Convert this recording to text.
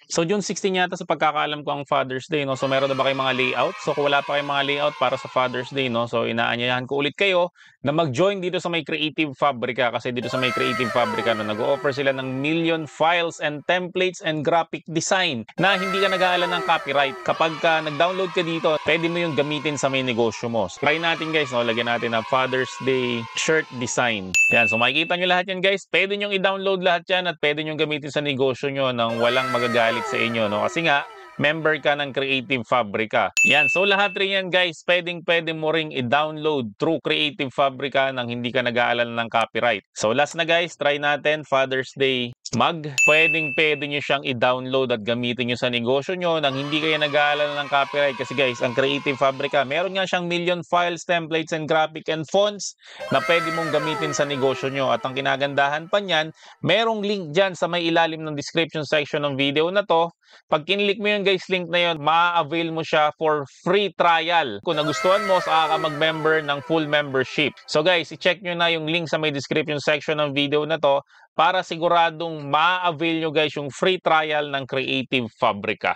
So June 16 yata sa pagkakaalam ko ang Father's Day, no? So meron na ba kayong mga layout? So kung wala pa kayong mga layout para sa Father's Day, no? So inaanyayahan ko ulit kayo na mag-join dito sa may Creative Fabrica kasi dito sa may Creative Fabrica no, nag-o-offer sila ng million files and templates and graphic design na hindi ka nag-aalala ng copyright. Kapag ka nag-download ka dito, pwede mo yung gamitin sa may negosyo mo. So, try natin guys, no? Lagyan natin ng Father's Day shirt design. Yan, so makikita nyo lahat yan guys. Pwede nyo i-download lahat yan at pwede nyo gamitin sa negosyo nyo nang walang magagalit sa inyo, no? Kasi nga, member ka ng Creative Fabrica. Yan, so lahat rin yan guys, pwede mo ring i-download through Creative Fabrica nang hindi ka nag-aalala ng copyright. So last na guys, try natin Father's Day mug. Pwede nyo siyang i-download at gamitin nyo sa negosyo nyo nang hindi kayo nag-aalala ng copyright kasi guys, ang Creative Fabrica, meron nga siyang million files, templates, and graphic and fonts na pwede mong gamitin sa negosyo nyo. At ang kinagandahan pa niyan, merong link dyan sa may ilalim ng description section ng video na to. Pag kinlik mo yung guys link na yun, ma-avail mo siya for free trial. Kung nagustuhan mo, saka ka mag-member ng full membership. So guys, i-check nyo na yung link sa may description section ng video na to para siguradong ma-avail nyo guys yung free trial ng Creative Fabrica.